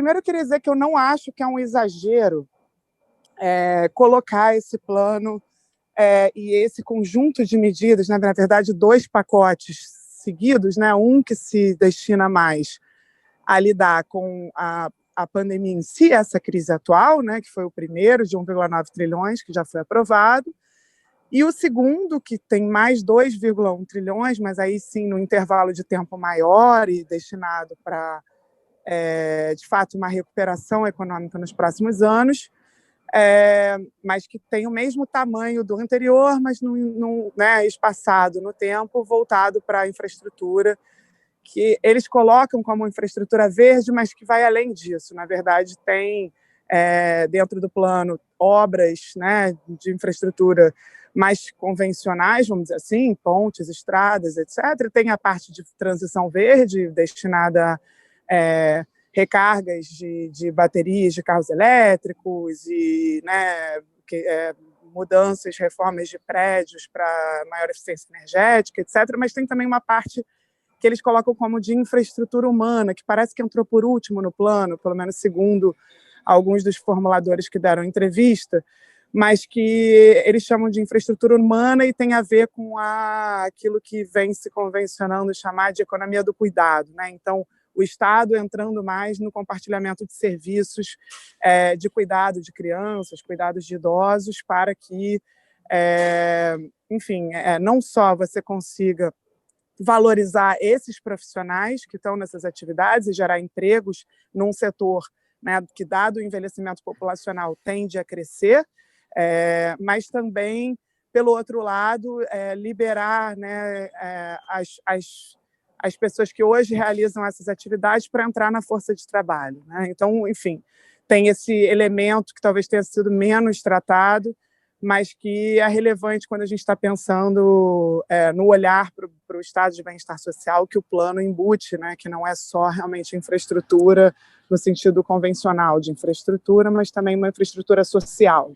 primeiro eu queria dizer que eu não acho que é um exagero colocar esse plano e esse conjunto de medidas, né, na verdade, 2 pacotes seguidos, né, um que se destina mais a lidar com a pandemia em si, essa crise atual, né, que foi o primeiro, de 1,9 trilhões, que já foi aprovado, e o segundo, que tem mais 2,1 trilhões, mas aí sim no intervalo de tempo maior e destinado para, de fato, uma recuperação econômica nos próximos anos, mas que tem o mesmo tamanho do anterior, mas né, espaçado no tempo, voltado para a infraestrutura, que eles colocam como infraestrutura verde, mas que vai além disso. Na verdade, tem dentro do plano obras, né, de infraestrutura mais convencionais, vamos dizer assim, pontes, estradas, etc. Tem a parte de transição verde, destinada a recargas de baterias de carros elétricos e, né, mudanças, reformas de prédios para maior eficiência energética, etc. Mas tem também uma parte que eles colocam como de infraestrutura humana, que parece que entrou por último no plano, pelo menos segundo alguns dos formuladores que deram entrevista, mas que eles chamam de infraestrutura humana e tem a ver com aquilo que vem se convencionando chamar de economia do cuidado, né? Então, o Estado entrando mais no compartilhamento de serviços de cuidado de crianças, cuidados de idosos, para que, enfim, não só você consiga valorizar esses profissionais que estão nessas atividades e gerar empregos num setor, né, que, dado o envelhecimento populacional, tende a crescer, mas também, pelo outro lado, liberar, né, as pessoas que hoje realizam essas atividades para entrar na força de trabalho, né? Então, enfim, tem esse elemento que talvez tenha sido menos tratado, mas que é relevante quando a gente está pensando no olhar para o estado de bem-estar social que o plano embute, né? Que não é só realmente infraestrutura no sentido convencional de infraestrutura, mas também uma infraestrutura social.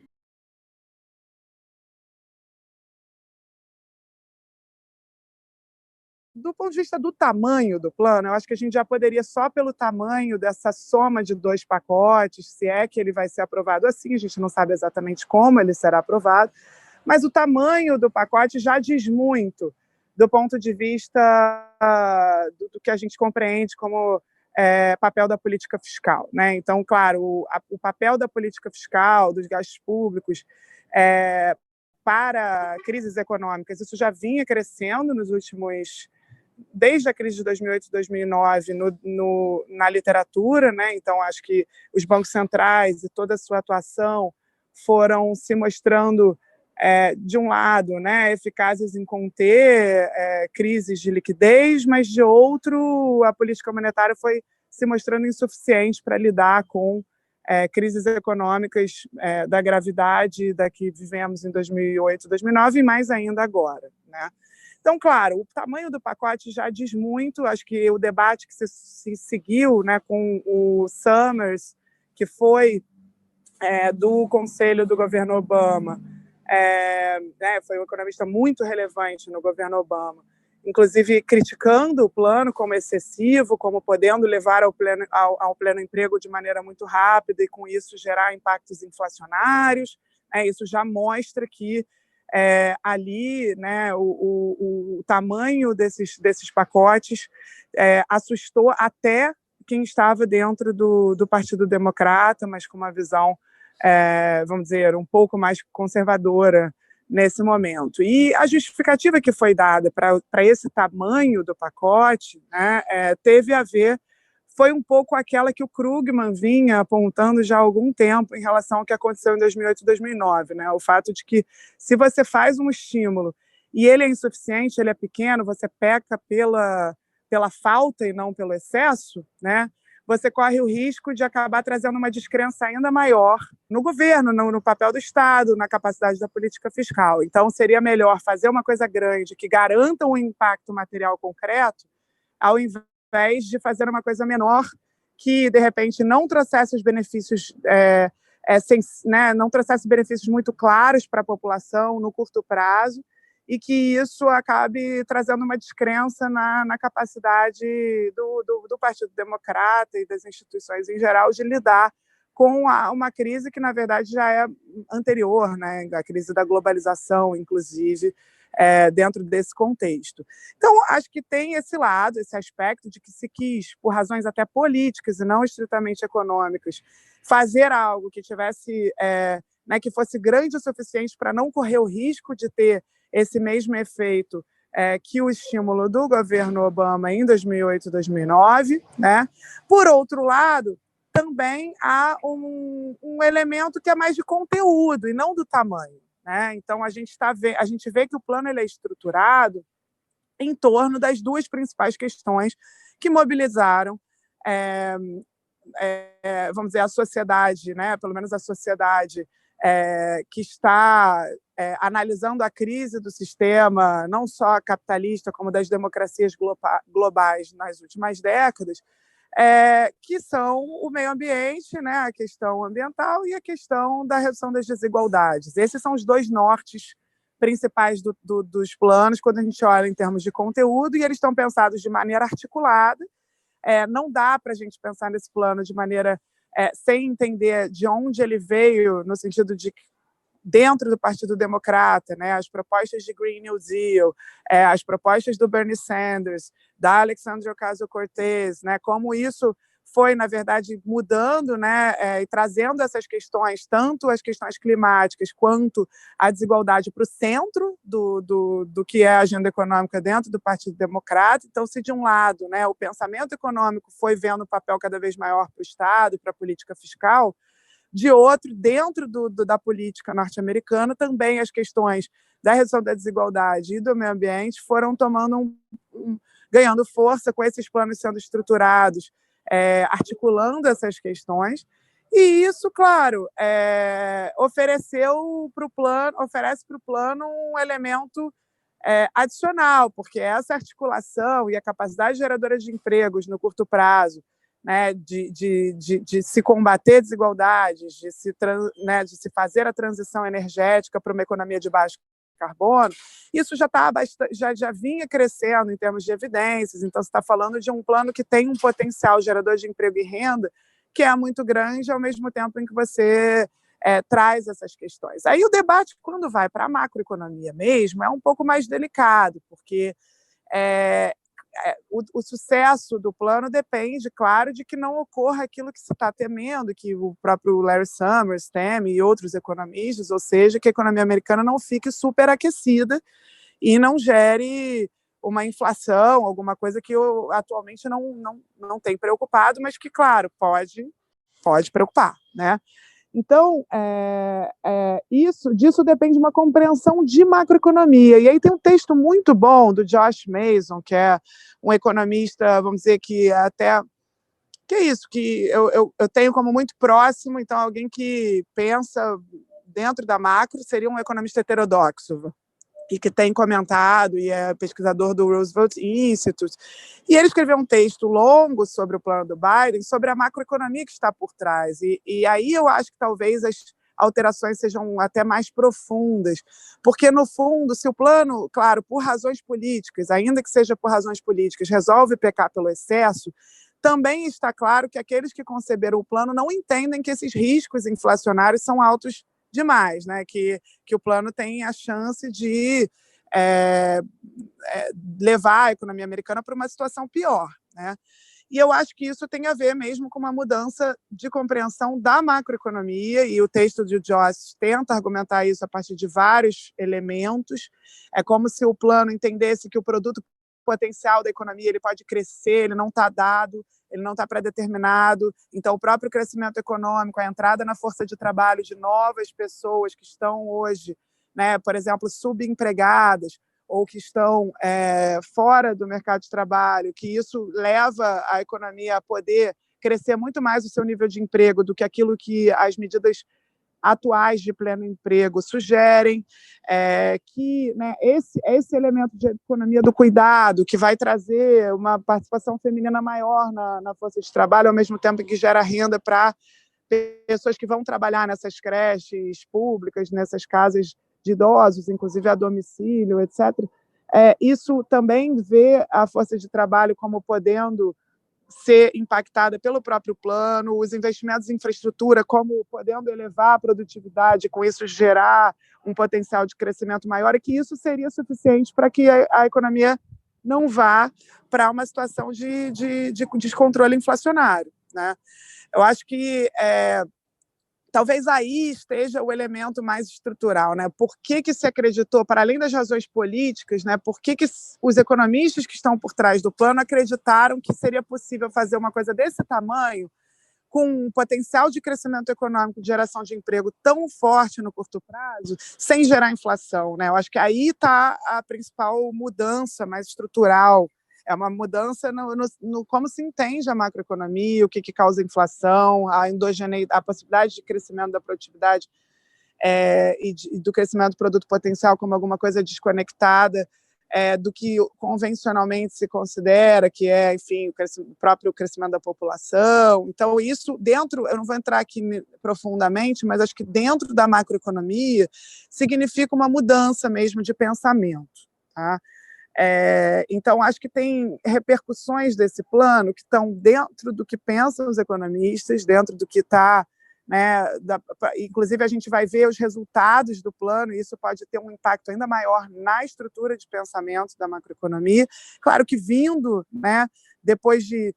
Do ponto de vista do tamanho do plano, eu acho que a gente já poderia, só pelo tamanho dessa soma de 2 pacotes, se é que ele vai ser aprovado assim, a gente não sabe exatamente como ele será aprovado, mas o tamanho do pacote já diz muito do ponto de vista do que a gente compreende como papel da política fiscal, né? Então, claro, o papel da política fiscal, dos gastos públicos, para crises econômicas, isso já vinha crescendo nos últimos, desde a crise de 2008 e 2009 na literatura, né? Então acho que os bancos centrais e toda a sua atuação foram se mostrando, de um lado, né, eficazes em conter crises de liquidez, mas de outro, a política monetária foi se mostrando insuficiente para lidar com crises econômicas da gravidade da que vivemos em 2008, 2009 e mais ainda agora, né? Então, claro, o tamanho do pacote já diz muito. Acho que o debate que se seguiu, né, com o Summers, que foi do conselho do governo Obama, foi um economista muito relevante no governo Obama, inclusive criticando o plano como excessivo, como podendo levar ao pleno emprego de maneira muito rápida e, com isso, gerar impactos inflacionários. Isso já mostra que ali, né, o tamanho desses pacotes assustou até quem estava dentro do Partido Democrata, mas com uma visão, vamos dizer, um pouco mais conservadora nesse momento. E a justificativa que foi dada para esse tamanho do pacote, né, teve a ver, foi um pouco aquela que o Krugman vinha apontando já há algum tempo em relação ao que aconteceu em 2008 e 2009, né? O fato de que, se você faz um estímulo e ele é insuficiente, ele é pequeno, você peca pela falta e não pelo excesso, né? Você corre o risco de acabar trazendo uma descrença ainda maior no governo, no papel do Estado, na capacidade da política fiscal. Então, seria melhor fazer uma coisa grande que garanta um impacto material concreto, ao invés de fazer uma coisa menor que, de repente, não trouxesse os benefícios, né, não trouxesse benefícios muito claros para a população no curto prazo e que isso acabe trazendo uma descrença na capacidade do Partido Democrata e das instituições em geral de lidar com uma crise que, na verdade, já é anterior, né? A crise da globalização, inclusive, dentro desse contexto. Então, acho que tem esse lado, esse aspecto de que se quis, por razões até políticas e não estritamente econômicas, fazer algo que tivesse, né, que fosse grande o suficiente para não correr o risco de ter esse mesmo efeito que o estímulo do governo Obama em 2008 e 2009. Né? Por outro lado, também há um elemento que é mais de conteúdo e não do tamanho. Né? Então, a gente vê que o plano ele é estruturado em torno das duas principais questões que mobilizaram, vamos dizer, a sociedade, né? Pelo menos a sociedade que está analisando a crise do sistema, não só capitalista, como das democracias globais nas últimas décadas, que são o meio ambiente, né, a questão ambiental e a questão da redução das desigualdades. Esses são os dois nortes principais dos planos, quando a gente olha em termos de conteúdo, e eles estão pensados de maneira articulada. Não dá para a gente pensar nesse plano de maneira sem entender de onde ele veio, no sentido de dentro do Partido Democrata, né, as propostas de Green New Deal, as propostas do Bernie Sanders, da Alexandria Ocasio-Cortez, né, como isso foi, na verdade, mudando, né, e trazendo essas questões, tanto as questões climáticas quanto a desigualdade para o centro do que é a agenda econômica dentro do Partido Democrata. Então, se de um lado, né, o pensamento econômico foi vendo um papel cada vez maior para o Estado, para a política fiscal, de outro, dentro da política norte-americana, também as questões da redução da desigualdade e do meio ambiente foram ganhando força com esses planos sendo estruturados, articulando essas questões. E isso, claro, oferece para o plano um elemento adicional, porque essa articulação e a capacidade geradora de empregos no curto prazo, né, de se combater desigualdades, de se fazer a transição energética para uma economia de baixo carbono, isso já vinha crescendo em termos de evidências. Então, você está falando de um plano que tem um potencial gerador de emprego e renda que é muito grande, ao mesmo tempo em que você traz essas questões. Aí o debate, quando vai para a macroeconomia mesmo, é um pouco mais delicado, porque o sucesso do plano depende, claro, de que não ocorra aquilo que se está temendo, que o próprio Larry Summers teme e outros economistas, ou seja, que a economia americana não fique superaquecida e não gere uma inflação, alguma coisa que atualmente não tem preocupado, mas que, claro, pode preocupar, né? Então, disso depende de uma compreensão de macroeconomia. E aí tem um texto muito bom do Josh Mason, que é um economista, vamos dizer, que até... Que é isso, que eu tenho como muito próximo, então alguém que pensa dentro da macro seria um economista heterodoxo, e que tem comentado, e é pesquisador do Roosevelt Institute. E ele escreveu um texto longo sobre o plano do Biden, sobre a macroeconomia que está por trás. E aí eu acho que talvez as alterações sejam até mais profundas, porque, no fundo, se o plano, claro, por razões políticas, ainda que seja por razões políticas, resolve pecar pelo excesso, também está claro que aqueles que conceberam o plano não entendem que esses riscos inflacionários são altos demais, né? Que o plano tem a chance de levar a economia americana para uma situação pior, né? E eu acho que isso tem a ver mesmo com uma mudança de compreensão da macroeconomia, e o texto de Josh tenta argumentar isso a partir de vários elementos. É como se o plano entendesse que o produto potencial da economia ele pode crescer, ele não está dado, ele não está pré-determinado. Então, o próprio crescimento econômico, a entrada na força de trabalho de novas pessoas que estão hoje, né, por exemplo, subempregadas, ou que estão fora do mercado de trabalho, que isso leva a economia a poder crescer muito mais o seu nível de emprego do que aquilo que as medidas atuais de pleno emprego sugerem, que, né, esse elemento de economia do cuidado, que vai trazer uma participação feminina maior na força de trabalho, ao mesmo tempo que gera renda para pessoas que vão trabalhar nessas creches públicas, nessas casas de idosos, inclusive a domicílio, etc., isso também vê a força de trabalho como podendo ser impactada pelo próprio plano, os investimentos em infraestrutura como podendo elevar a produtividade, com isso gerar um potencial de crescimento maior, e que isso seria suficiente para que a economia não vá para uma situação de descontrole inflacionário, né? Eu acho que talvez aí esteja o elemento mais estrutural, né? Por que se acreditou, para além das razões políticas, né? Por que os economistas que estão por trás do plano acreditaram que seria possível fazer uma coisa desse tamanho, com um potencial de crescimento econômico, de geração de emprego tão forte no curto prazo, sem gerar inflação, né? Eu acho que aí está a principal mudança mais estrutural. É uma mudança no como se entende a macroeconomia, o que causa inflação, a possibilidade de crescimento da produtividade e do crescimento do produto potencial como alguma coisa desconectada do que convencionalmente se considera, que é, enfim, o próprio crescimento da população. Então, isso dentro, eu não vou entrar aqui profundamente, mas acho que dentro da macroeconomia significa uma mudança mesmo de pensamento, tá? Então, acho que tem repercussões desse plano que estão dentro do que pensam os economistas, dentro do que está, né, inclusive a gente vai ver os resultados do plano, e isso pode ter um impacto ainda maior na estrutura de pensamento da macroeconomia. Claro que vindo, né, depois de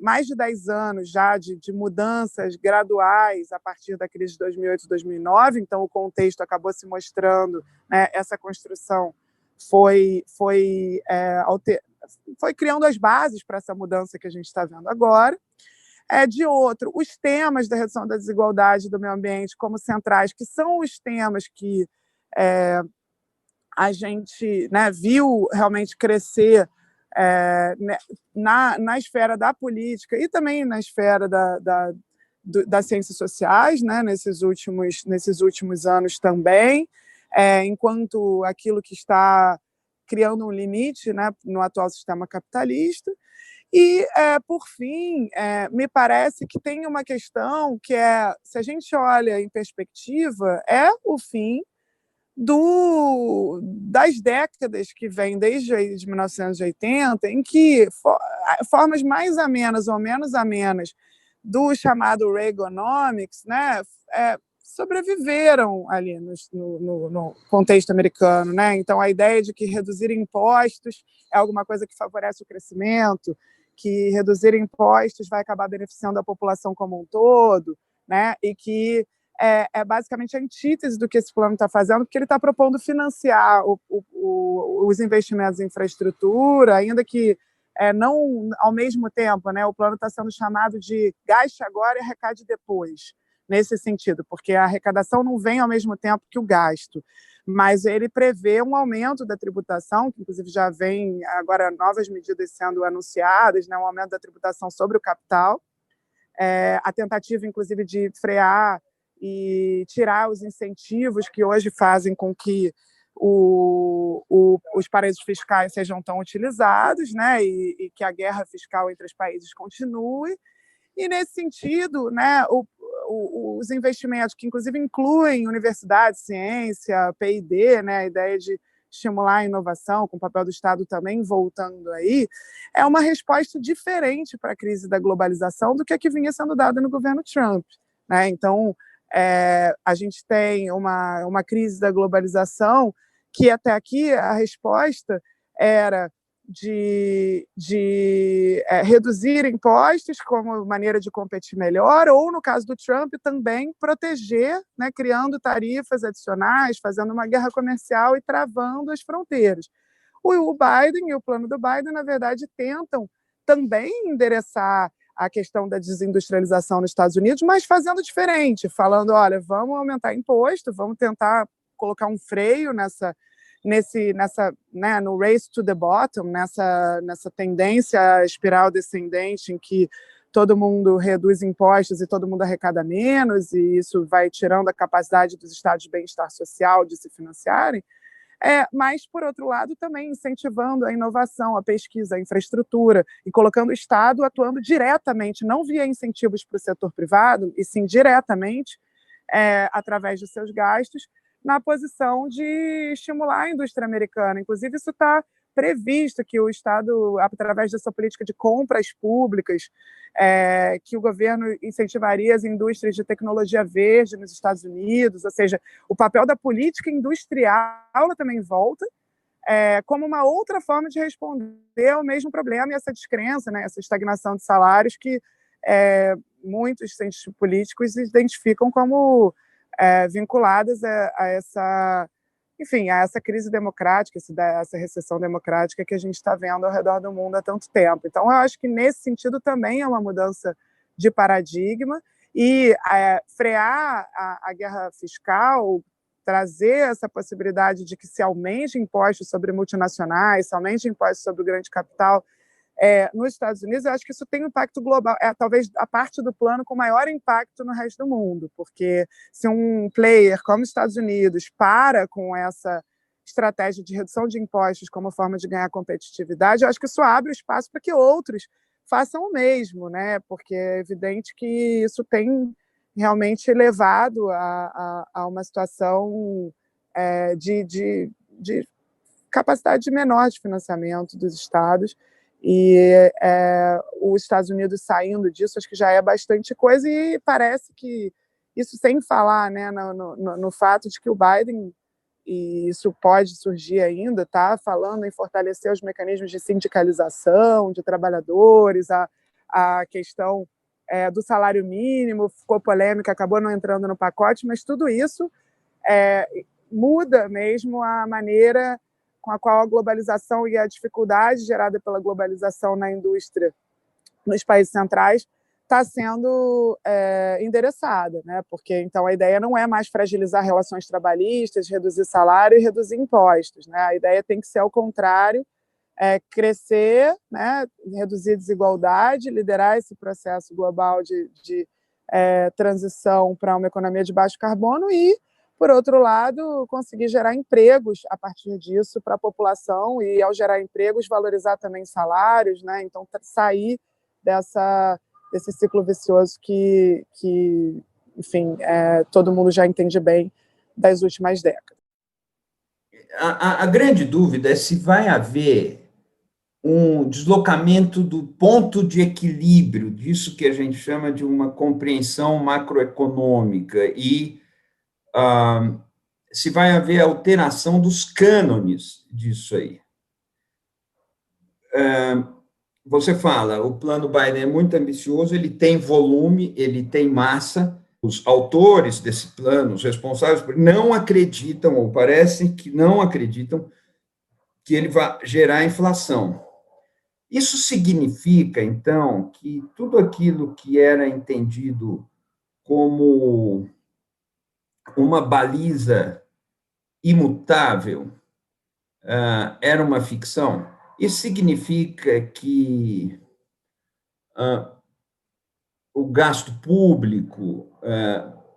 mais de 10 anos já de mudanças graduais a partir da crise de 2008 e 2009, então o contexto acabou se mostrando, né, essa construção foi criando as bases para essa mudança que a gente está vendo agora. De outro, os temas da redução da desigualdade do meio ambiente como centrais, que são os temas que a gente, né, viu realmente crescer na esfera da política e também na esfera das ciências sociais, né, nesses últimos anos também, enquanto aquilo que está criando um limite, né, no atual sistema capitalista. E, por fim, me parece que tem uma questão que se a gente olha em perspectiva, é o fim das décadas que vêm desde de 1980, em que formas mais amenas ou menos amenas do chamado Reaganomics, né, sobreviveram ali no contexto americano, né? Então, a ideia de que reduzir impostos é alguma coisa que favorece o crescimento, que reduzir impostos vai acabar beneficiando a população como um todo, né? E que é basicamente a antítese do que esse plano está fazendo, porque ele está propondo financiar os investimentos em infraestrutura, ainda que não ao mesmo tempo, né? O plano está sendo chamado de gaste agora e arrecade depois, nesse sentido, porque a arrecadação não vem ao mesmo tempo que o gasto, mas ele prevê um aumento da tributação, que inclusive já vem agora novas medidas sendo anunciadas, né? Um aumento da tributação sobre o capital, a tentativa, inclusive, de frear e tirar os incentivos que hoje fazem com que os paraísos fiscais sejam tão utilizados, né? E que a guerra fiscal entre os países continue. E, nesse sentido, né, os investimentos, que inclusive incluem universidade, ciência, P&D, né, a ideia de estimular a inovação, com o papel do Estado também voltando aí, é uma resposta diferente para a crise da globalização do que a que vinha sendo dada no governo Trump, né? Então, a gente tem uma crise da globalização que até aqui a resposta era de reduzir impostos como maneira de competir melhor, ou, no caso do Trump, também proteger, né, criando tarifas adicionais, fazendo uma guerra comercial e travando as fronteiras. O Biden e o plano do Biden, na verdade, tentam também endereçar a questão da desindustrialização nos Estados Unidos, mas fazendo diferente, falando, olha, vamos aumentar imposto, vamos tentar colocar um freio né, no race to the bottom, nessa tendência espiral descendente em que todo mundo reduz impostos e todo mundo arrecada menos, e isso vai tirando a capacidade dos estados de bem-estar social de se financiarem, mas, por outro lado, também incentivando a inovação, a pesquisa, a infraestrutura, e colocando o Estado atuando diretamente, não via incentivos para o setor privado, e sim diretamente, através dos seus gastos, na posição de estimular a indústria americana. Inclusive, isso está previsto que o Estado, através dessa política de compras públicas, que o governo incentivaria as indústrias de tecnologia verde nos Estados Unidos, ou seja, o papel da política industrial também volta, como uma outra forma de responder ao mesmo problema e essa descrença, né, essa estagnação de salários que muitos cientistas políticos identificam como vinculadas a essa, enfim, a essa crise democrática, essa recessão democrática que a gente está vendo ao redor do mundo há tanto tempo. Então, eu acho que, nesse sentido, também é uma mudança de paradigma e frear a guerra fiscal, trazer essa possibilidade de que se aumente impostos sobre multinacionais, se aumente impostos sobre o grande capital, nos Estados Unidos, eu acho que isso tem um impacto global, talvez a parte do plano com maior impacto no resto do mundo, porque se um player como os Estados Unidos para com essa estratégia de redução de impostos como forma de ganhar competitividade, eu acho que isso abre espaço para que outros façam o mesmo, né? Porque é evidente que isso tem realmente levado a uma situação de capacidade menor de financiamento dos estados, e os Estados Unidos saindo disso, acho que já é bastante coisa, e parece que, isso sem falar, né, no fato de que o Biden, e isso pode surgir ainda, está falando em fortalecer os mecanismos de sindicalização de trabalhadores, a questão do salário mínimo, ficou polêmica, acabou não entrando no pacote, mas tudo isso muda mesmo a maneira com a qual a globalização e a dificuldade gerada pela globalização na indústria nos países centrais está sendo endereçada, né? Porque então a ideia não é mais fragilizar relações trabalhistas, reduzir salário e reduzir impostos, né? A ideia tem que ser ao contrário, crescer, né? Reduzir desigualdade, liderar esse processo global de transição para uma economia de baixo carbono e, por outro lado, conseguir gerar empregos a partir disso para a população e, ao gerar empregos, valorizar também salários, né? Então, sair desse ciclo vicioso que enfim, todo mundo já entende bem das últimas décadas. A grande dúvida é se vai haver um deslocamento do ponto de equilíbrio, disso que a gente chama de uma compreensão macroeconômica, e se vai haver alteração dos cânones disso aí. Você fala, o plano Biden é muito ambicioso, ele tem volume, ele tem massa. Os autores desse plano, os responsáveis, não acreditam, ou parecem que não acreditam, que ele vai gerar inflação. Isso significa, então, que tudo aquilo que era entendido como uma baliza imutável era uma ficção? Isso significa que o gasto público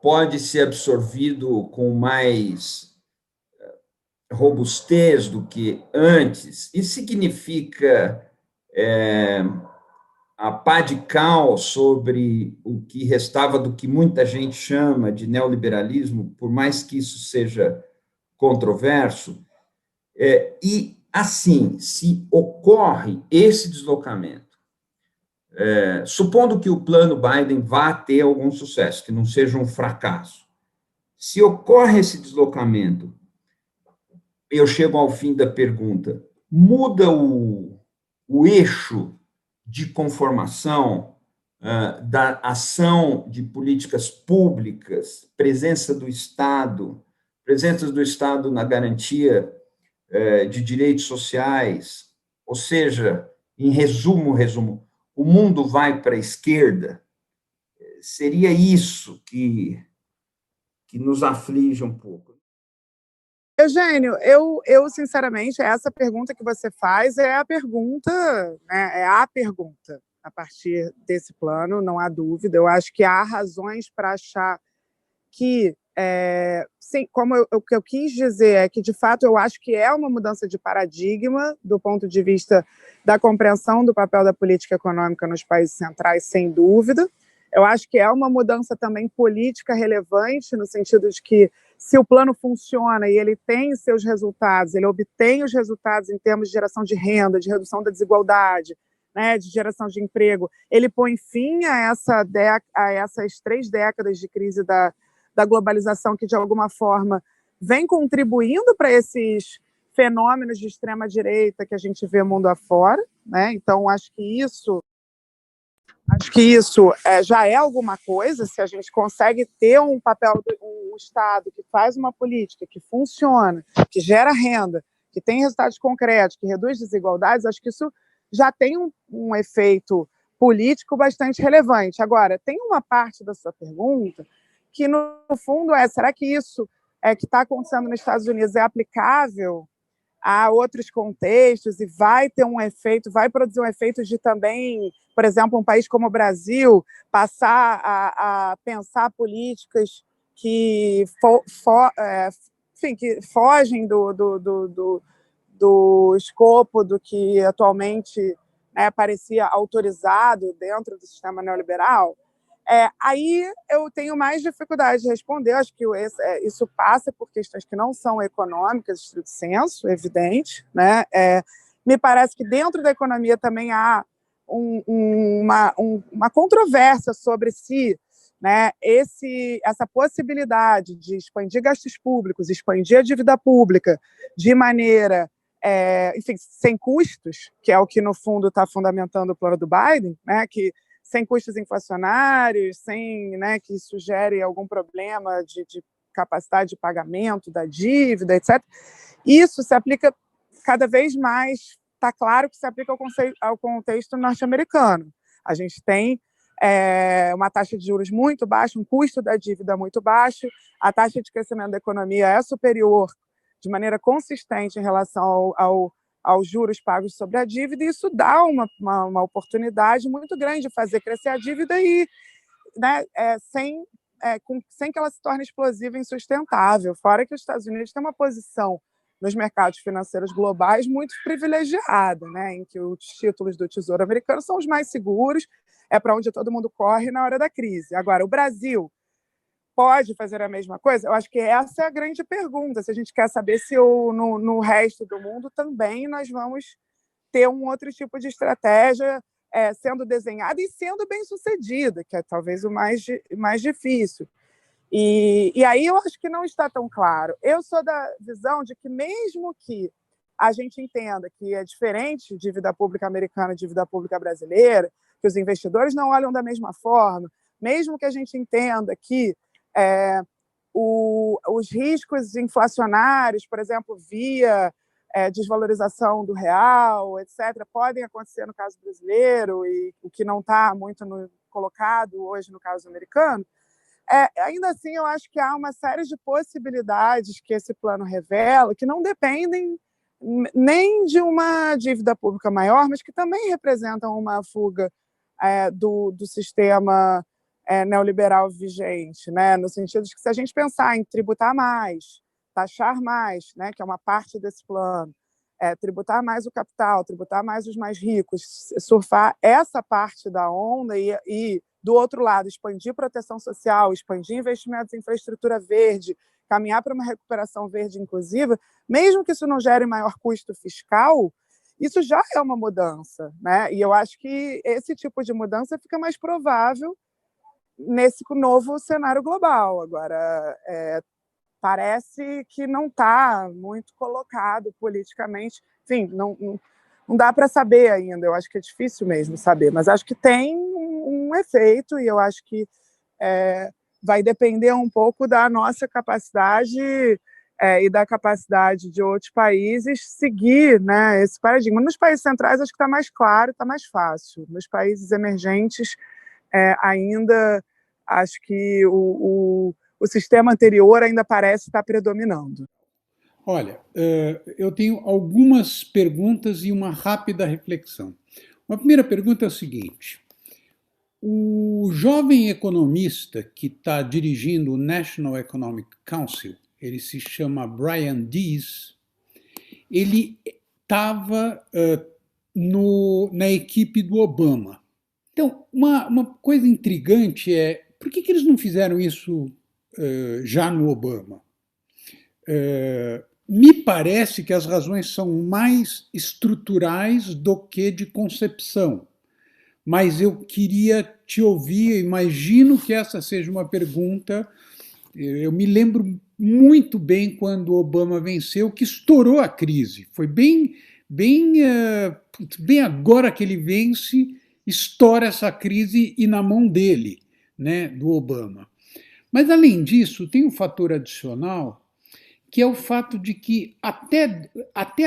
pode ser absorvido com mais robustez do que antes? Isso significa a pá de cal sobre o que restava do que muita gente chama de neoliberalismo, por mais que isso seja controverso? E, assim, se ocorre esse deslocamento, supondo que o plano Biden vá ter algum sucesso, que não seja um fracasso, se ocorre esse deslocamento, eu chego ao fim da pergunta, muda o eixo de conformação da ação de políticas públicas, presença do Estado na garantia de direitos sociais, ou seja, em resumo, o mundo vai para a esquerda? Seria isso que nos aflige um pouco. Eugênio, eu sinceramente, essa pergunta que você faz é a pergunta, né, a partir desse plano, não há dúvida. Eu acho que há razões para achar que, sim, o que eu quis dizer é que, de fato, eu acho que é uma mudança de paradigma do ponto de vista da compreensão do papel da política econômica nos países centrais, sem dúvida. Eu acho que é uma mudança também política relevante, no sentido de que se o plano funciona e ele tem seus resultados, ele obtém os resultados em termos de geração de renda, de redução da desigualdade, né, de geração de emprego, ele põe fim a essas 3 décadas de crise da globalização que, de alguma forma, vem contribuindo para esses fenômenos de extrema-direita que a gente vê mundo afora, né? Então, acho que isso já é alguma coisa, se a gente consegue ter um papel, um Estado que faz uma política que funciona, que gera renda, que tem resultados concretos, que reduz desigualdades, acho que isso já tem um efeito político bastante relevante. Agora, tem uma parte da sua pergunta que, no fundo, será que isso que está acontecendo nos Estados Unidos é aplicável a outros contextos e vai ter um efeito, vai produzir um efeito de também, por exemplo, um país como o Brasil passar a pensar políticas que, que fogem do escopo do que atualmente parecia autorizado dentro do sistema neoliberal? Aí eu tenho mais dificuldade de responder. Acho que isso passa por questões que não são econômicas, estrito senso, evidente, né? Me parece que dentro da economia também há uma controvérsia sobre se, né, essa possibilidade de expandir gastos públicos, expandir a dívida pública de maneira, enfim, sem custos, que é o que, no fundo, está fundamentando o plano do Biden, né, que sem custos inflacionários, sem, né, que isso gere algum problema de capacidade de pagamento da dívida, etc. Isso se aplica cada vez mais, está claro que se aplica ao contexto norte-americano. A gente tem uma taxa de juros muito baixa, um custo da dívida muito baixo, a taxa de crescimento da economia é superior de maneira consistente em relação aos juros pagos sobre a dívida, e isso dá uma oportunidade muito grande de fazer crescer a dívida e, né, sem que ela se torne explosiva e insustentável. Fora que os Estados Unidos têm uma posição nos mercados financeiros globais muito privilegiada, né, em que os títulos do Tesouro americano são os mais seguros, é para onde todo mundo corre na hora da crise. Agora, o Brasil pode fazer a mesma coisa? Eu acho que essa é a grande pergunta, se a gente quer saber se no resto do mundo também nós vamos ter um outro tipo de estratégia sendo desenhada e sendo bem sucedida, que é talvez o mais difícil. E aí eu acho que não está tão claro. Eu sou da visão de que, mesmo que a gente entenda que é diferente dívida pública americana e dívida pública brasileira, que os investidores não olham da mesma forma, mesmo que a gente entenda que os riscos inflacionários, por exemplo, via desvalorização do real, etc., podem acontecer no caso brasileiro, e o que não está muito colocado hoje no caso americano, ainda assim eu acho que há uma série de possibilidades que esse plano revela que não dependem nem de uma dívida pública maior, mas que também representam uma fuga do sistema neoliberal vigente, né? No sentido de que, se a gente pensar em tributar mais, taxar mais, né, que é uma parte desse plano, tributar mais o capital, tributar mais os mais ricos, surfar essa parte da onda e do outro lado, expandir proteção social, expandir investimentos em infraestrutura verde, caminhar para uma recuperação verde inclusiva, mesmo que isso não gere maior custo fiscal, isso já é uma mudança, né? E eu acho que esse tipo de mudança fica mais provável nesse novo cenário global. Agora, parece que não está muito colocado politicamente. Enfim, não dá para saber ainda, eu acho que é difícil mesmo saber, mas acho que tem um efeito, e eu acho que vai depender um pouco da nossa capacidade e da capacidade de outros países seguir, né, esse paradigma. Nos países centrais acho que está mais claro, está mais fácil. Nos países emergentes ainda acho que o sistema anterior ainda parece estar predominando. Olha, eu tenho algumas perguntas e uma rápida reflexão. Uma primeira pergunta é o seguinte: o jovem economista que está dirigindo o National Economic Council, ele se chama Brian Deese, ele estava na equipe do Obama. Então, uma coisa intrigante é, por que eles não fizeram isso já no Obama? Me parece que as razões são mais estruturais do que de concepção. Mas eu queria te ouvir, eu imagino que essa seja uma pergunta. Eu me lembro muito bem quando Obama venceu, que estourou a crise. Foi bem agora que ele vence, estoura essa crise e na mão dele, né, do Obama. Mas, além disso, tem um fator adicional, que é o fato de que até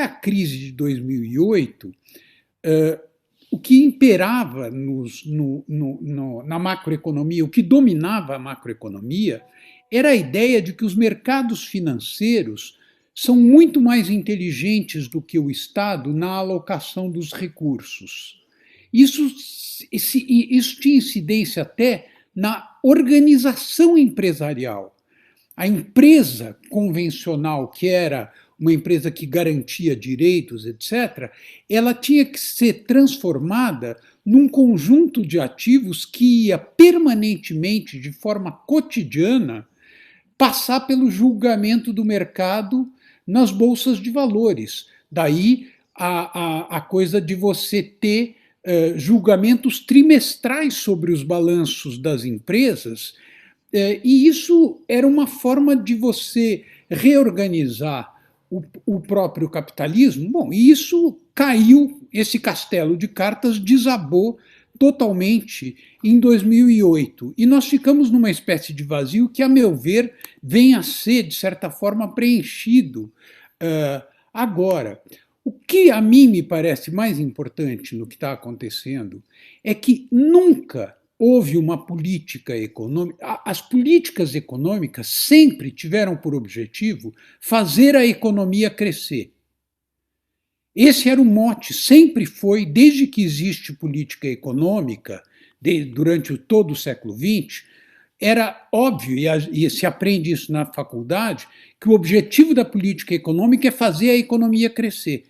a crise de 2008, o que imperava na macroeconomia, o que dominava a macroeconomia, era a ideia de que os mercados financeiros são muito mais inteligentes do que o Estado na alocação dos recursos. Isso tinha incidência até na organização empresarial. A empresa convencional, que era uma empresa que garantia direitos, etc., ela tinha que ser transformada num conjunto de ativos que ia permanentemente, de forma cotidiana, passar pelo julgamento do mercado nas bolsas de valores. Daí a coisa de você ter julgamentos trimestrais sobre os balanços das empresas, e isso era uma forma de você reorganizar o próprio capitalismo. Bom, e isso caiu, esse castelo de cartas desabou totalmente em 2008. E nós ficamos numa espécie de vazio que, a meu ver, vem a ser, de certa forma, preenchido agora. O que a mim me parece mais importante no que está acontecendo é que nunca houve uma política econômica. As políticas econômicas sempre tiveram por objetivo fazer a economia crescer. Esse era o mote, sempre foi, desde que existe política econômica, durante todo o século XX, era óbvio, e se aprende isso na faculdade, que o objetivo da política econômica é fazer a economia crescer.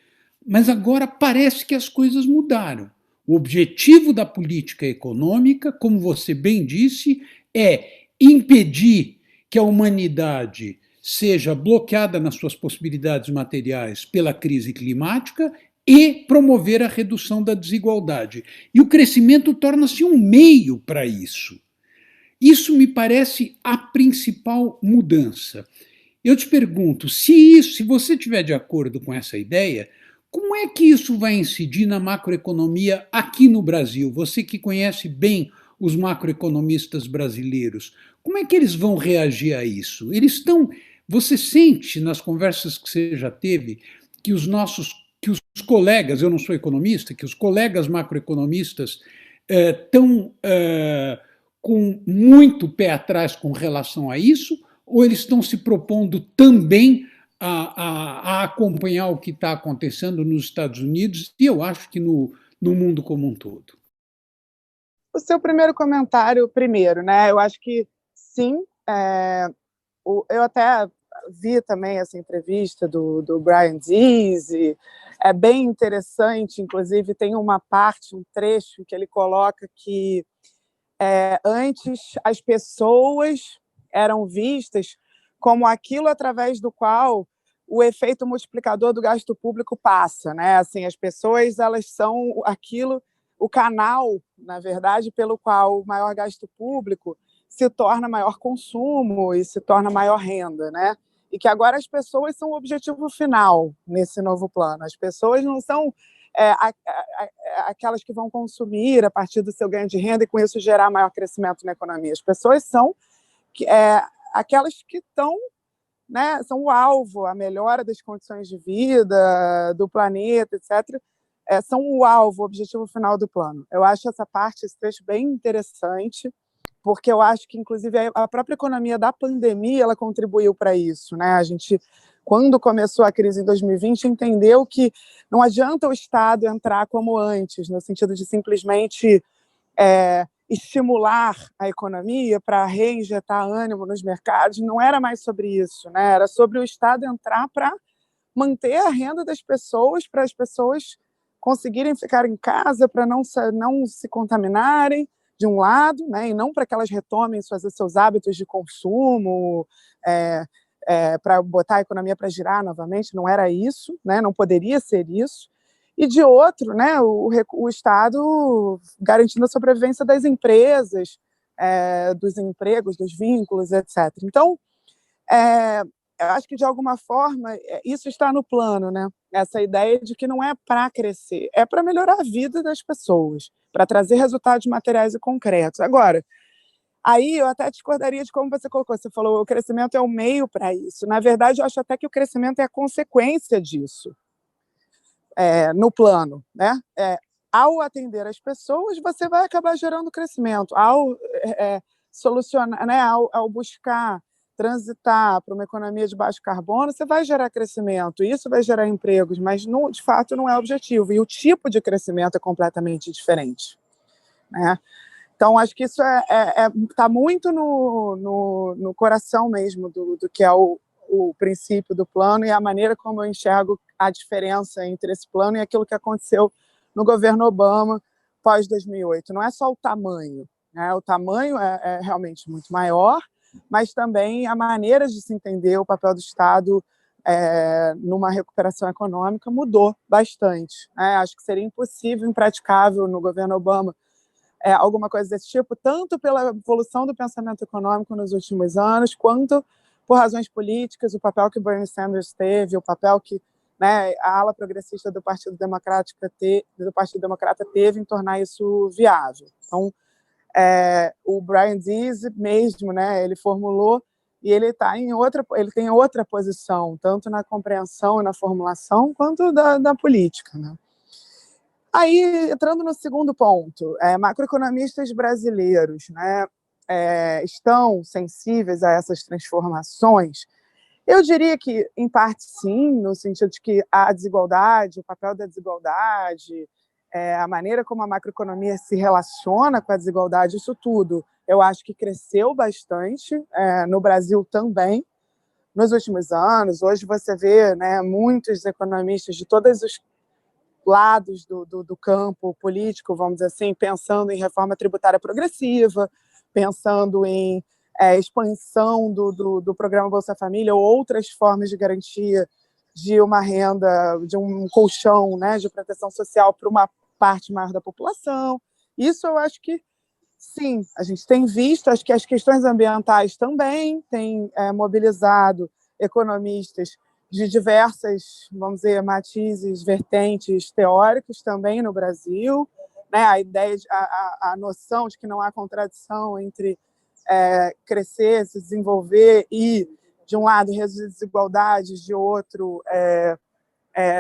Mas agora parece que as coisas mudaram. O objetivo da política econômica, como você bem disse, é impedir que a humanidade seja bloqueada nas suas possibilidades materiais pela crise climática e promover a redução da desigualdade. E o crescimento torna-se um meio para isso. Isso me parece a principal mudança. Eu te pergunto, se você estiver de acordo com essa ideia, como é que isso vai incidir na macroeconomia aqui no Brasil? Você que conhece bem os macroeconomistas brasileiros, como é que eles vão reagir a isso? Você sente nas conversas que você já teve que os colegas, eu não sou economista, que os colegas macroeconomistas estão com muito pé atrás com relação a isso, ou eles estão se propondo também a acompanhar o que está acontecendo nos Estados Unidos e eu acho que no mundo como um todo? O seu primeiro comentário, primeiro, né? Eu acho que sim. Eu até vi também essa entrevista do Brian Deese, é bem interessante, inclusive tem uma parte, um trecho que ele coloca que antes as pessoas eram vistas como aquilo através do qual o efeito multiplicador do gasto público passa, né? Assim, as pessoas, elas são aquilo, o canal, na verdade, pelo qual o maior gasto público se torna maior consumo e se torna maior renda, né? E que agora as pessoas são o objetivo final nesse novo plano. As pessoas não são aquelas que vão consumir a partir do seu ganho de renda e com isso gerar maior crescimento na economia. As pessoas são aquelas que estão, né, são o alvo, a melhora das condições de vida, do planeta, etc., são o alvo, o objetivo final do plano. Eu acho esse trecho bem interessante, porque eu acho que, inclusive, a própria economia da pandemia ela contribuiu para isso, né? A gente, quando começou a crise em 2020, entendeu que não adianta o Estado entrar como antes, no sentido de simplesmente estimular a economia para reinjetar ânimo nos mercados. Não era mais sobre isso, né? Era sobre o Estado entrar para manter a renda das pessoas, para as pessoas conseguirem ficar em casa, para não se contaminarem, de um lado, né, e não para que elas retomem seus hábitos de consumo, para botar a economia para girar novamente, não era isso, né? Não poderia ser isso. E, de outro, né, o Estado garantindo a sobrevivência das empresas, dos empregos, dos vínculos, etc. Então, eu acho que, de alguma forma, isso está no plano, né? Essa ideia de que não é para crescer, é para melhorar a vida das pessoas, para trazer resultados materiais e concretos. Agora, aí eu até discordaria de como você colocou. Você falou que o crescimento é o meio para isso. Na verdade, eu acho até que o crescimento é a consequência disso, no plano, né? Ao atender as pessoas, você vai acabar gerando crescimento. Ao solucionar, né? Ao buscar transitar para uma economia de baixo carbono, você vai gerar crescimento. Isso vai gerar empregos, mas não, de fato não é o objetivo. E o tipo de crescimento é completamente diferente, né? Então, acho que isso está muito no coração mesmo do que é o princípio do plano e a maneira como eu enxergo a diferença entre esse plano e aquilo que aconteceu no governo Obama pós-2008. Não é só o tamanho, né? O tamanho é realmente muito maior, mas também a maneira de se entender o papel do Estado numa recuperação econômica mudou bastante, né? Acho que seria impossível, impraticável no governo Obama alguma coisa desse tipo, tanto pela evolução do pensamento econômico nos últimos anos, quanto por razões políticas, o papel que Bernie Sanders teve, o papel que, né, a ala progressista do Partido Democrata teve em tornar isso viável. Então, o Brian Deese mesmo, né, ele formulou e ele tem outra posição, tanto na compreensão e na formulação, quanto da política, né? Aí, entrando no segundo ponto, macroeconomistas brasileiros, né, estão sensíveis a essas transformações? Eu diria que, em parte, sim, no sentido de que a desigualdade, o papel da desigualdade, a maneira como a macroeconomia se relaciona com a desigualdade, isso tudo, eu acho que cresceu bastante, no Brasil também, nos últimos anos. Hoje você vê, né, muitos economistas de todos os lados do campo político, vamos dizer assim, pensando em reforma tributária progressiva, pensando em expansão do programa Bolsa Família ou outras formas de garantia de uma renda, de um colchão, né, de proteção social para uma parte maior da população. Isso eu acho que, sim, a gente tem visto, acho que as questões ambientais também têm mobilizado economistas de diversas, vamos dizer, matizes, vertentes teóricos também no Brasil, né? A ideia, a noção de que não há contradição entre crescer, se desenvolver e, de um lado, reduzir desigualdades, de outro,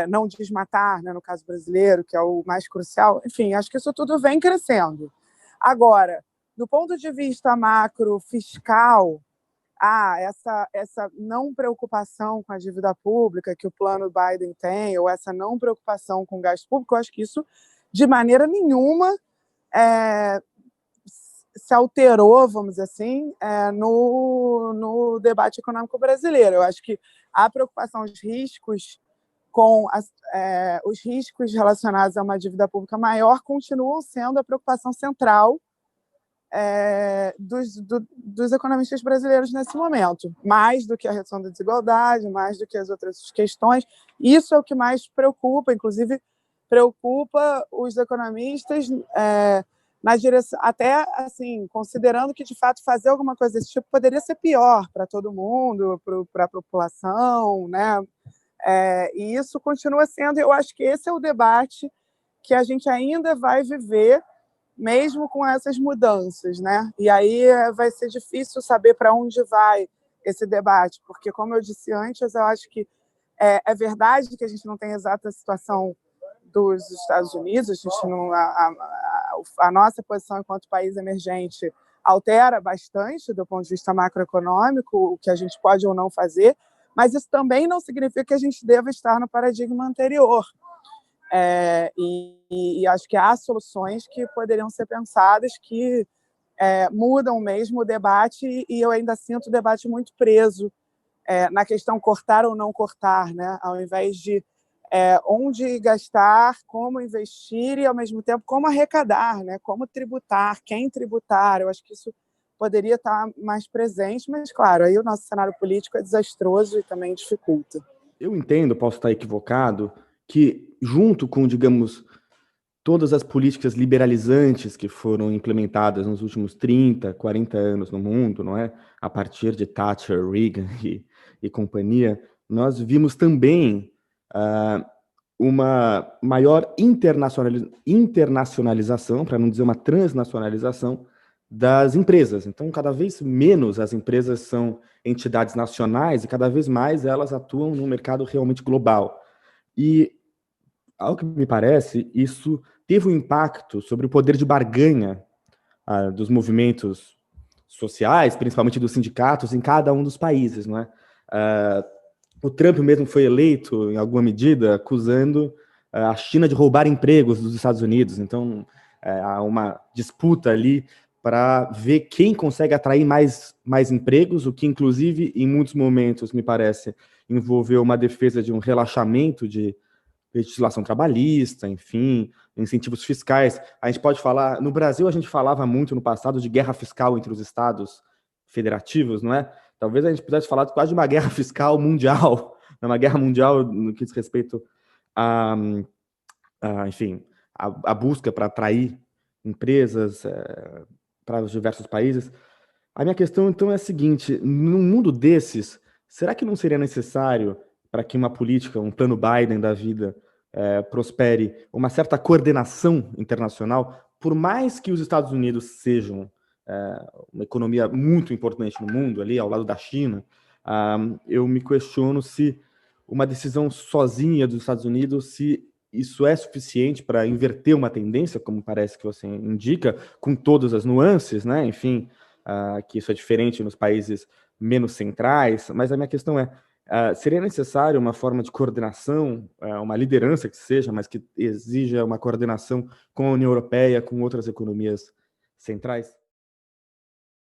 não desmatar, né, no caso brasileiro, que é o mais crucial. Enfim, acho que isso tudo vem crescendo. Agora, do ponto de vista macro fiscal, essa não preocupação com a dívida pública que o plano Biden tem, ou essa não preocupação com o gasto público, eu acho que isso, de maneira nenhuma, se alterou, vamos dizer assim, no debate econômico brasileiro. Eu acho que a preocupação, os riscos os riscos relacionados a uma dívida pública maior continuam sendo a preocupação central dos economistas brasileiros nesse momento, mais do que a redução da desigualdade, mais do que as outras questões. Isso é o que mais preocupa, inclusive preocupa os economistas na direção, até assim, considerando que, de fato, fazer alguma coisa desse tipo poderia ser pior para todo mundo, para a população, né? E isso continua sendo, eu acho que esse é o debate que a gente ainda vai viver, mesmo com essas mudanças, né? E aí vai ser difícil saber para onde vai esse debate, porque, como eu disse antes, eu acho que é verdade que a gente não tem a exata situação dos Estados Unidos, a gente não, a nossa posição enquanto país emergente altera bastante do ponto de vista macroeconômico, o que a gente pode ou não fazer, mas isso também não significa que a gente deva estar no paradigma anterior. E acho que há soluções que poderiam ser pensadas que mudam mesmo o debate, e eu ainda sinto o debate muito preso na questão cortar ou não cortar, né? Ao invés de onde gastar, como investir e, ao mesmo tempo, como arrecadar, né? Como tributar, quem tributar. Eu acho que isso poderia estar mais presente, mas, claro, aí o nosso cenário político é desastroso e também dificulta. Eu entendo, posso estar equivocado, que junto com, digamos, todas as políticas liberalizantes que foram implementadas nos últimos 30, 40 anos no mundo, não é? A partir de Thatcher, Reagan e companhia, nós vimos também uma maior internacionalização, para não dizer uma transnacionalização, das empresas. Então, cada vez menos as empresas são entidades nacionais e cada vez mais elas atuam no mercado realmente global. E, ao que me parece, isso teve um impacto sobre o poder de barganha dos movimentos sociais, principalmente dos sindicatos, em cada um dos países, não é? O Trump mesmo foi eleito, em alguma medida, acusando a China de roubar empregos dos Estados Unidos. Então, há uma disputa ali para ver quem consegue atrair mais empregos, o que, inclusive, em muitos momentos, me parece, envolveu uma defesa de um relaxamento de legislação trabalhista, enfim, incentivos fiscais. A gente pode falar, no Brasil a gente falava muito no passado de guerra fiscal entre os estados federativos, não é? Talvez a gente pudesse falar quase de uma guerra fiscal mundial, uma guerra mundial no que diz respeito enfim, a busca para atrair empresas para os diversos países. A minha questão, então, é a seguinte: num mundo desses, será que não seria necessário, para que uma política, um plano Biden da vida, prospere, uma certa coordenação internacional, por mais que os Estados Unidos sejam uma economia muito importante no mundo, ali ao lado da China, eu me questiono se uma decisão sozinha dos Estados Unidos, se isso é suficiente para inverter uma tendência, como parece que você indica, com todas as nuances, né? Enfim, que isso é diferente nos países menos centrais, mas a minha questão é, seria necessário uma forma de coordenação, uma liderança que seja, mas que exija uma coordenação com a União Europeia, com outras economias centrais?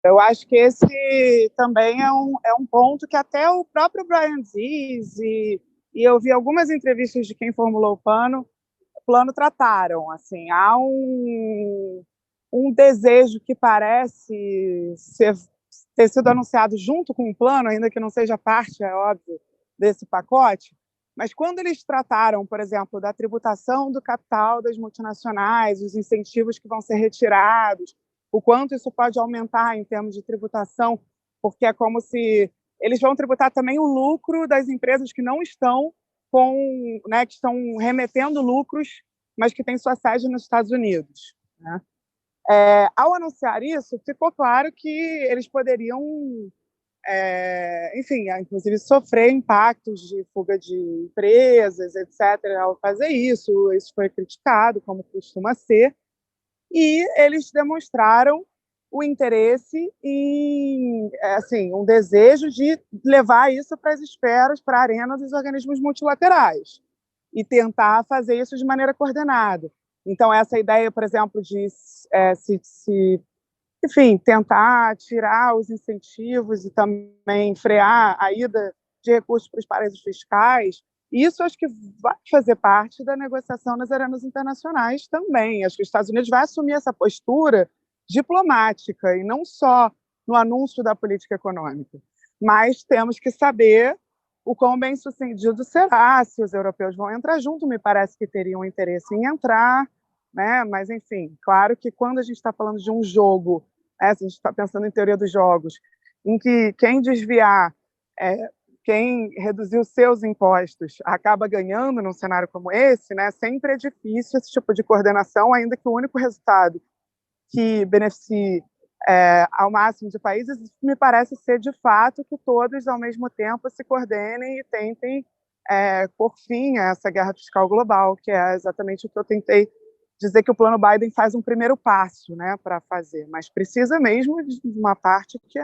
Eu acho que esse também é um ponto que até o próprio Brian Dees e eu vi algumas entrevistas de quem formulou o plano trataram. Assim, há um desejo que parece ter sido anunciado junto com o plano, ainda que não seja parte, é óbvio, desse pacote, mas quando eles trataram, por exemplo, da tributação do capital das multinacionais, os incentivos que vão ser retirados, o quanto isso pode aumentar em termos de tributação, porque é como se eles vão tributar também o lucro das empresas que não estão que estão remetendo lucros, mas que têm sua sede nos Estados Unidos, né? Ao anunciar isso, ficou claro que eles poderiam, enfim, inclusive sofrer impactos de fuga de empresas, etc., ao fazer isso. Isso foi criticado, como costuma ser, e eles demonstraram o interesse e assim, um desejo de levar isso para as esferas, para a arena dos organismos multilaterais e tentar fazer isso de maneira coordenada. Então, essa ideia, por exemplo, de enfim, tentar tirar os incentivos e também frear a ida de recursos para os paraísos fiscais, isso acho que vai fazer parte da negociação nas arenas internacionais também. Acho que os Estados Unidos vai assumir essa postura diplomática e não só no anúncio da política econômica. Mas temos que saber o quão bem sucedido será, se os europeus vão entrar junto. Me parece que teriam interesse em entrar, né? Mas, enfim, claro que quando a gente está falando de um jogo, se a gente está pensando em teoria dos jogos, em que quem desviar, quem reduzir os seus impostos acaba ganhando num cenário como esse, né? Sempre é difícil esse tipo de coordenação, ainda que o único resultado que beneficie ao máximo de países, me parece ser, de fato, que todos, ao mesmo tempo, se coordenem e tentem pôr fim a essa guerra fiscal global, que é exatamente o que eu tentei dizer, que o plano Biden faz um primeiro passo, né, para fazer, mas precisa mesmo de uma parte que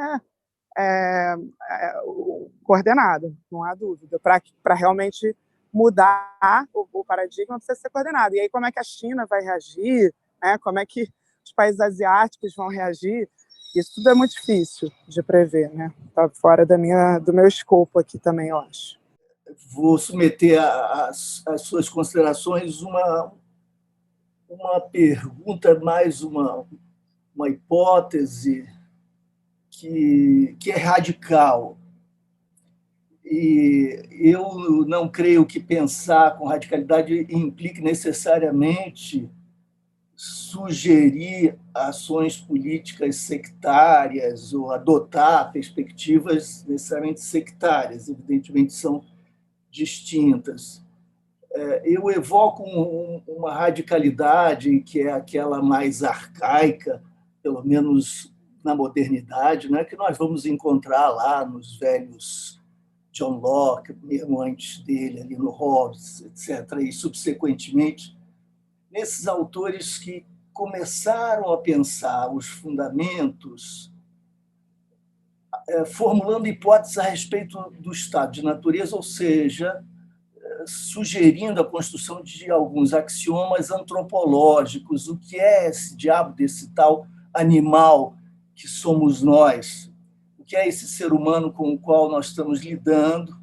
coordenada, não há dúvida, para realmente mudar o paradigma, precisa ser coordenado. E aí, como é que a China vai reagir, né? Como é que os países asiáticos vão reagir? Isso tudo é muito difícil de prever, né? Está fora do meu escopo aqui também, eu acho. Vou submeter às suas considerações uma pergunta, mais uma hipótese. que é radical. E eu não creio que pensar com radicalidade implique necessariamente sugerir ações políticas sectárias ou adotar perspectivas necessariamente sectárias. Evidentemente, são distintas. Eu evoco uma radicalidade que é aquela mais arcaica, pelo menos na modernidade, né, que nós vamos encontrar lá nos velhos John Locke, mesmo antes dele, ali no Hobbes, etc., e subsequentemente, nesses autores que começaram a pensar os fundamentos, formulando hipóteses a respeito do estado de natureza, ou seja, sugerindo a construção de alguns axiomas antropológicos. O que é esse diabo desse tal animal que somos nós? O que é esse ser humano com o qual nós estamos lidando?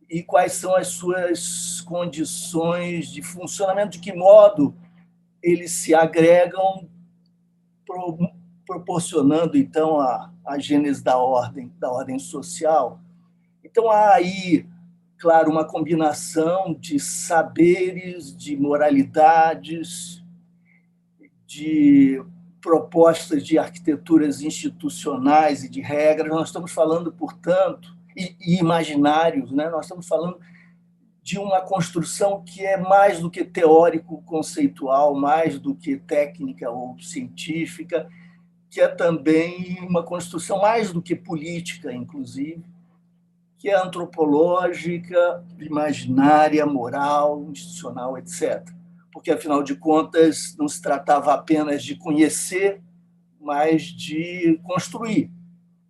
E quais são as suas condições de funcionamento? De que modo eles se agregam, proporcionando, então, a gênese da ordem social? Então, há aí, claro, uma combinação de saberes, de moralidades, de propostas de arquiteturas institucionais e de regras. Nós estamos falando, portanto, e imaginários, né? Nós estamos falando de uma construção que é mais do que teórico-conceitual, mais do que técnica ou científica, que é também uma construção mais do que política, inclusive, que é antropológica, imaginária, moral, institucional, etc. Porque, afinal de contas, não se tratava apenas de conhecer, mas de construir.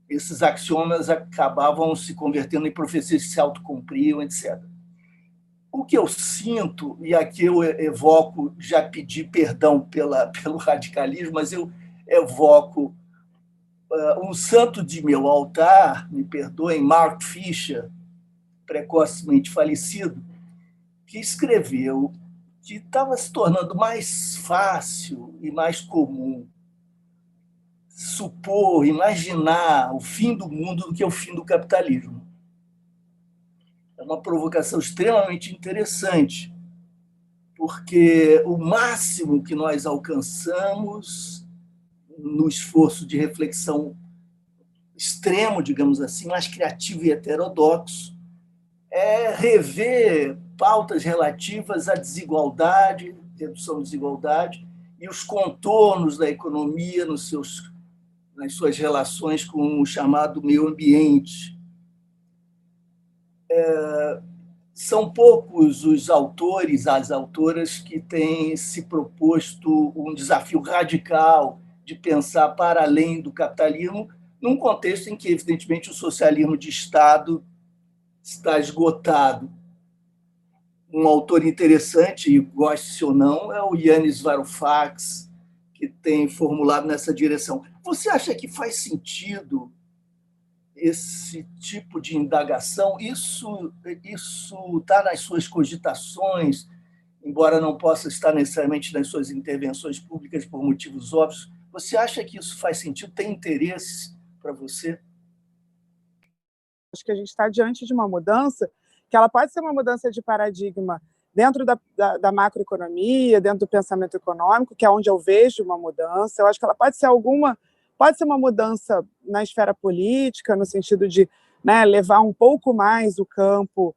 Esses axiomas acabavam se convertendo em profecias que se autocumpriam, etc. O que eu sinto, e aqui eu evoco, já pedi perdão pelo radicalismo, mas eu evoco um santo de meu altar, me perdoem, Mark Fisher, precocemente falecido, que escreveu que estava se tornando mais fácil e mais comum supor, imaginar o fim do mundo do que o fim do capitalismo. É uma provocação extremamente interessante, porque o máximo que nós alcançamos no esforço de reflexão extremo, digamos assim, mais criativo e heterodoxo, é rever pautas relativas à desigualdade, redução da desigualdade, e os contornos da economia nas suas relações com o chamado meio ambiente. São poucos os autores, as autoras que têm se proposto um desafio radical de pensar para além do capitalismo, num contexto em que, evidentemente, o socialismo de Estado está esgotado. Um autor interessante, goste ou não, é o Yanis Varoufakis, que tem formulado nessa direção. Você acha que faz sentido esse tipo de indagação? Isso está nas suas cogitações, embora não possa estar necessariamente nas suas intervenções públicas por motivos óbvios. Você acha que isso faz sentido? Tem interesse para você? Acho que a gente está diante de uma mudança que ela pode ser uma mudança de paradigma dentro da macroeconomia, dentro do pensamento econômico, que é onde eu vejo uma mudança. Eu acho que ela pode ser uma mudança na esfera política, no sentido de, né, levar um pouco mais o campo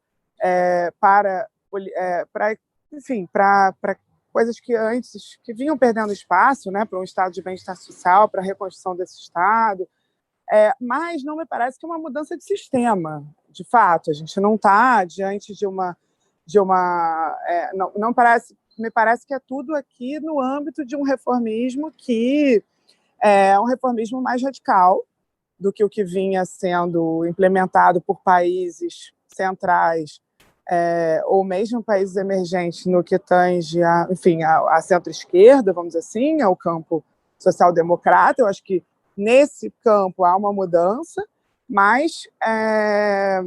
para coisas que antes que vinham perdendo espaço, né, para um estado de bem-estar social, para a reconstrução desse estado. Mas não me parece que é uma mudança de sistema, de fato. A gente não está diante de uma não parece, me parece que é tudo aqui no âmbito de um reformismo que é um reformismo mais radical do que o que vinha sendo implementado por países centrais ou mesmo países emergentes no que tange a centro-esquerda, vamos dizer assim, ao campo social-democrata. Eu acho que nesse campo há uma mudança, mas a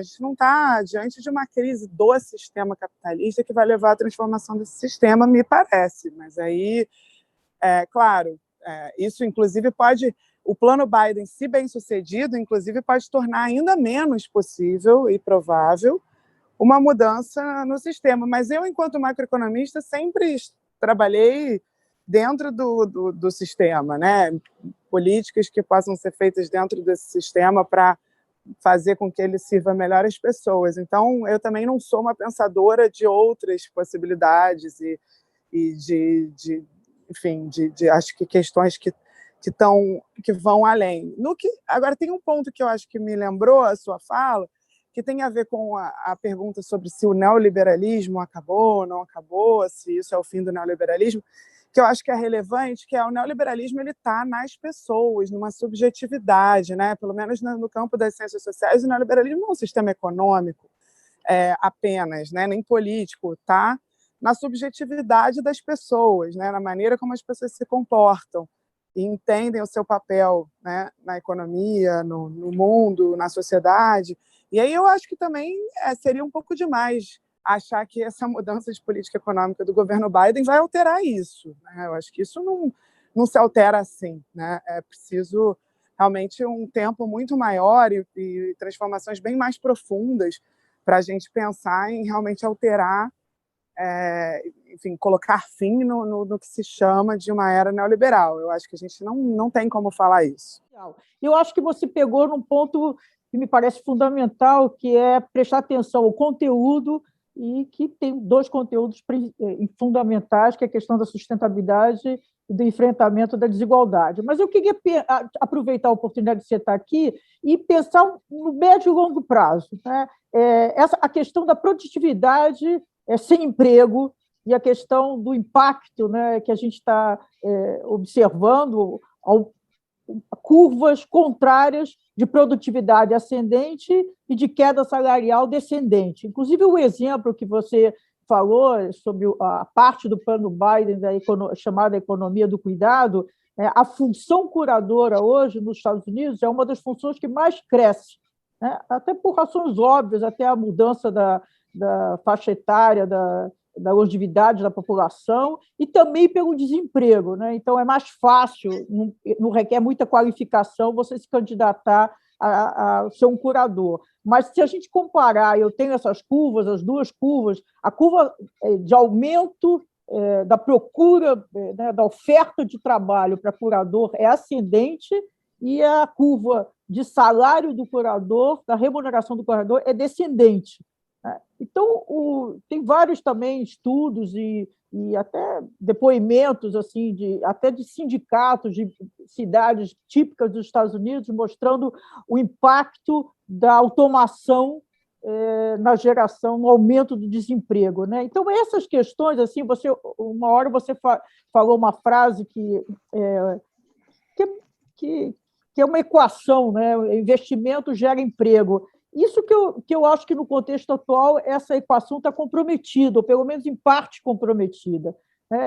gente não está diante de uma crise do sistema capitalista que vai levar à transformação desse sistema, me parece. Mas aí, claro, isso inclusive pode... o plano Biden, se bem sucedido, inclusive, pode tornar ainda menos possível e provável uma mudança no sistema. Mas eu, enquanto macroeconomista, sempre trabalhei dentro do sistema, né? Políticas que possam ser feitas dentro desse sistema para fazer com que ele sirva melhor às pessoas. Então, eu também não sou uma pensadora de outras possibilidades e enfim, acho que questões que vão além. Agora, tem um ponto que eu acho que me lembrou a sua fala, que tem a ver com a pergunta sobre se o neoliberalismo acabou ou não acabou, se isso é o fim do neoliberalismo, que eu acho que é relevante, que é o neoliberalismo está nas pessoas, numa subjetividade, né? Pelo menos no campo das ciências sociais, o neoliberalismo não é um sistema econômico apenas, né? Nem político, está na subjetividade das pessoas, né? Na maneira como as pessoas se comportam e entendem o seu papel, né? Na economia, no mundo, na sociedade. E aí eu acho que também seria um pouco demais achar que essa mudança de política econômica do governo Biden vai alterar isso, né? Eu acho que isso não se altera assim, né? É preciso realmente um tempo muito maior e transformações bem mais profundas para a gente pensar em realmente alterar, enfim, colocar fim no que se chama de uma era neoliberal. Eu acho que a gente não tem como falar isso. Eu acho que você pegou num ponto que me parece fundamental, que é prestar atenção ao conteúdo, e que tem dois conteúdos fundamentais, que é a questão da sustentabilidade e do enfrentamento da desigualdade. Mas eu queria aproveitar a oportunidade de você estar aqui e pensar no médio e longo prazo, né? A questão da produtividade sem emprego e a questão do impacto, né, que a gente está observando, curvas contrárias de produtividade ascendente e de queda salarial descendente. Inclusive, o exemplo que você falou sobre a parte do plano Biden, chamada economia do cuidado, a função curadora hoje nos Estados Unidos é uma das funções que mais cresce, né? Até por razões óbvias, até a mudança da faixa etária, da longevidade da população e também pelo desemprego, né? Então, é mais fácil, não requer muita qualificação você se candidatar a ser um curador. Mas, se a gente comparar, eu tenho essas curvas, as duas curvas, a curva de aumento da procura, né, da oferta de trabalho para curador é ascendente e a curva de salário do curador, da remuneração do curador, é descendente. Então, tem vários também estudos e até depoimentos assim, até de sindicatos de cidades típicas dos Estados Unidos, mostrando o impacto da automação na geração, no aumento do desemprego, né? Então, essas questões, assim, uma hora você falou uma frase que é uma equação, né? Investimento gera emprego. Isso que eu acho que, no contexto atual, essa equação está comprometida, ou pelo menos em parte comprometida.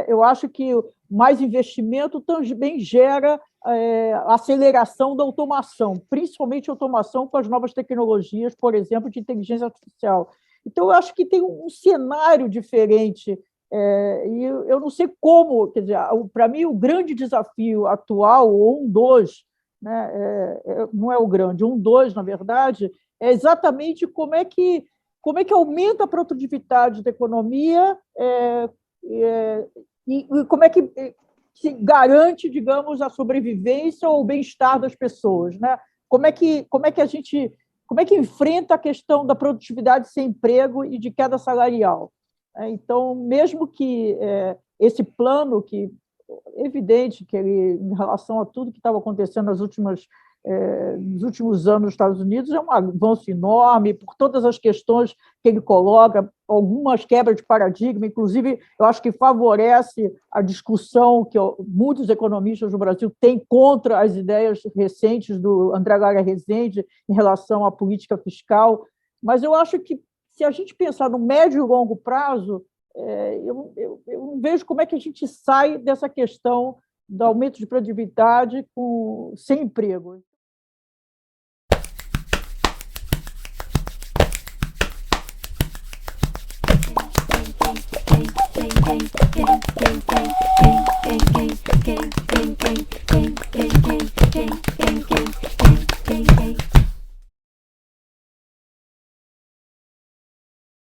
Eu acho que mais investimento também gera aceleração da automação, principalmente automação com as novas tecnologias, por exemplo, de inteligência artificial. Então, eu acho que tem um cenário diferente, e eu não sei como, quer dizer, para mim, o grande desafio atual, ou né, não é o grande, na verdade, é exatamente como é que aumenta a produtividade da economia e como é que se garante, digamos, a sobrevivência ou o bem-estar das pessoas, né? Como é que enfrenta a questão da produtividade sem emprego e de queda salarial? Então, mesmo que esse plano, que é evidente que ele, em relação a tudo que estava acontecendo nos últimos anos nos Estados Unidos, é um avanço enorme por todas as questões que ele coloca, algumas quebras de paradigma, inclusive eu acho que favorece a discussão que muitos economistas do Brasil têm contra as ideias recentes do André Lara Rezende em relação à política fiscal, mas eu acho que, se a gente pensar no médio e longo prazo, eu não vejo como é que a gente sai dessa questão do aumento de produtividade sem emprego. Quem